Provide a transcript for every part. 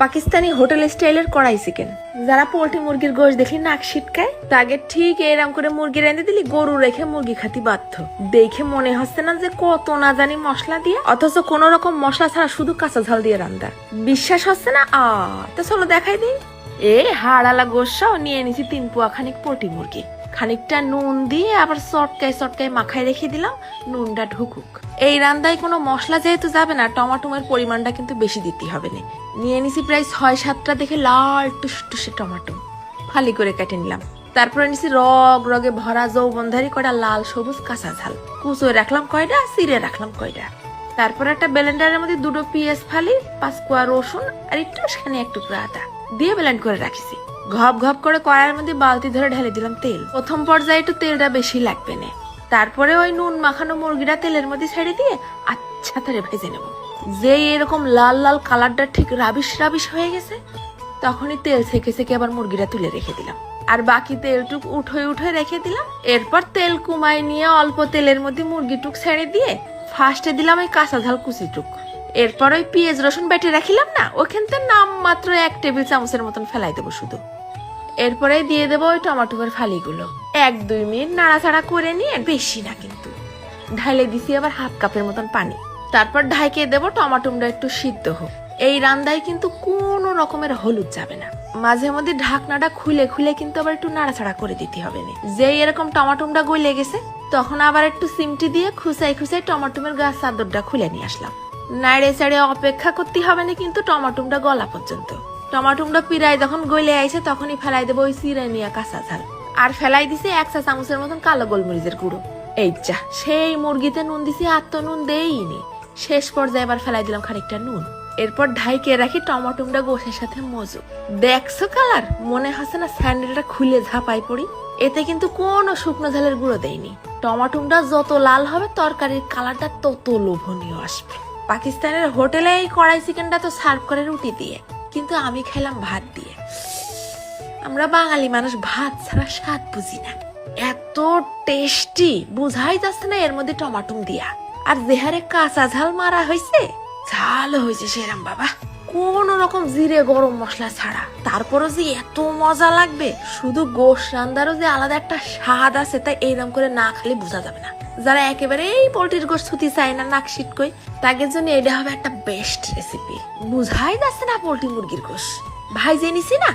Pakistani hotel স্টাইলের কড়াই chicken. যারা পোল্ট্রি মুরগির গোশ দেখলি নাক ছিটকায়, তাকে ঠিক এরকম করে মুরগি রেঁধে দিলি গরু রেখে মুরগি খাতি বাধ্য। দেখে মনে হচ্ছে না যে কত না জানি মশলা দিয়ে, অথচ কোন রকম মশলা ছাড়া শুধু কাঁচা ঝাল দিয়ে রান্না। বিশ্বাস হচ্ছে না? তো চলো দেখাই দিই। হাড়ালা গোশাও নিয়ে নিছি 3 পোয়া খানিক পোল্ট্রি মুরগি। খানিকটা নুন দিয়ে আবার চটকায় চটকায় মাখায় রেখে দিলাম, নুনটা ঢুকুক। এই রান্দায় কোনো মশলা যেহেতু যাবে না, টমাটোমের পরিমাণটা কিন্তু বেশি দিতে হবে না। নিয়ে নিছি প্রায় 6-7টা দেখে লাল টুসটুসে টমাটো, ফালি করে কেটে নিলাম। তারপরে নিছি রগ রগে ভরা যৌবনধারী কয়টা লাল সবুজ কাঁচা ঝাল, কুচোয় রাখলাম কয়টা, চিড়ে রাখলাম কয়টা। তারপর একটা ব্লেন্ডারের মধ্যে 2টো পেঁয়াজ ফালি, 5 কোয়া রসুন আর একটু এক টুকরা আদা দিয়ে ব্লেন্ড করে রাখিছি। ঘপ ঘপ করে কড়াইয়ের মধ্যে বালতি ধরে ঢেলে দিলাম তেল। প্রথম পর্যায়ে একটু তেলটা বেশি লাগবে না। তারপরে ওই নুন মাখানো মুরগিটা তেলের মধ্যে ছেড়ে দিয়ে আচ্ছা করে ভেজে নেব। যে এরকম লাল লাল কালারটা ঠিক রাবিশ রাবিশ হয়ে গেছে, তখনই তেল ছেঁকে ছেঁকে আবার মুরগিটা তুলে রেখে দিলাম। আর বাকি তেলটুক উঠে রেখে দিলাম। এরপর তেল কুমাই নিয়ে অল্প তেলের মধ্যে মুরগিটুক ছেড়ে দিয়ে ফার্স্টে দিলাম ওই কাঁচা ঝাল কুচিটুক। এরপর ওই পেঁয়াজ রসুন বেটে রাখিলাম না, ওখান থেকে নাম মাত্র 1 টেবিল চামচের মতন ফেলাই দেবো শুধু। এরপরে দিয়ে দেবো ওই টমাটোর ফালিগুলো। 1-2 মিনিট নাড়াচাড়া করে নিয়ে, বেশি না কিন্তু, ঢালে দিছি আবার 1/2 কাপের মতন পানি। তারপর ঢাইকে দেবো টমাটোটা একটু সিদ্ধ হোক। এই রান্দায় কিন্তু কোনো রকমের হলুদ যাবে না। মাঝে মধ্যে ঢাকনাটা খুলে খুলে কিন্তু আবার একটু নাড়াচাড়া করে দিতে হবে না। যেই এরকম টমাটোটা গলে গেছে, তখন আবার একটু সিমটি দিয়ে খুসাই খুসাই টমাটোমের গাছ চাদরটা খুলে নিয়ে আসলাম। নাড়ে চাড়ে অপেক্ষা করতে হবে না কিন্তু টমাটোটা গলা পর্যন্ত। টমাটোটা পিরায় যখন গলে আইছে, তখনই ফেলাই দেবো ওই চিড়ে নিয়ে কাঁচা ঝাল। আর ফেলাই দিছি 1 চা চামচের মতন কালো গোলমরিচের গুঁড়ো। এই যা, সেই মুরগিতে নুন দিছি, আর তো নুন দেইনি। শেষ পর্যায়ে এবার ফেলাই দিলাম খানিকটা নুন। এরপর ঢাইকে রাখি টমাটোটা গোশের সাথে মজু। দেখছো কালার? মনে হচ্ছে না স্যান্ডেলটা খুলে ঝাঁপাই পড়ি। এতে কিন্তু কোনো শুকনো ঝালের গুঁড়ো দেয়নি। টমাটোটা যত লাল হবে, তরকারির কালারটা তত লোভনীয় আসবে। পাকিস্তানের হোটেলে এই কড়াই চিকেনটা তো সার্ভ করে রুটি দিয়ে, কিন্তু আমি খেলাম ভাত দিয়ে। আমরা বাঙালি মানুষ ভাত ছাড়া স্বাদ বুঝি না। এত টেস্টি, বুঝাই যাচ্ছে না এর মধ্যে টমাটো দিয়া। আর যেহারে কাঁচা ঝাল মারা হয়েছে, ঝাল হয়েছে সেরাম বাবা, কোন রকম জিরে গরম মশলা ছাড়া। তারপরও যে এত মজা লাগবে, শুধু গোশ রান্দারও যে আলাদা একটা স্বাদ আছে, তাই এইরকম করে না খালি বোঝা যাবে না। যারা একেবারে এই পোল্ট্রির গোশ ছুটি চায় না, নাক ছিটকই, তাদের জন্য এটা হবে একটা বেস্ট রেসিপি। বুঝাই যাচ্ছে না পোল্ট্রি মুরগির গোশ ভাইজে নিছি না,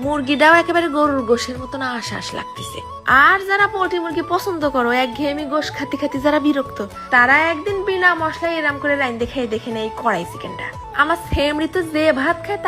মুরগিটাও একেবারে গরুর গোশের মতন আশ লাগতেছে। আর যারা পোল্ট্রি মুরগি পছন্দ করো, একঘেয়েমি গোশ খাতি খাতি যারা বিরক্ত, তারা একদিন বিনা মশলায় এরাম করে রাইন দেখে দেখে নেই কড়াই চিকেনটা। আমার ফ্যামিলি তো যে ভাত খায়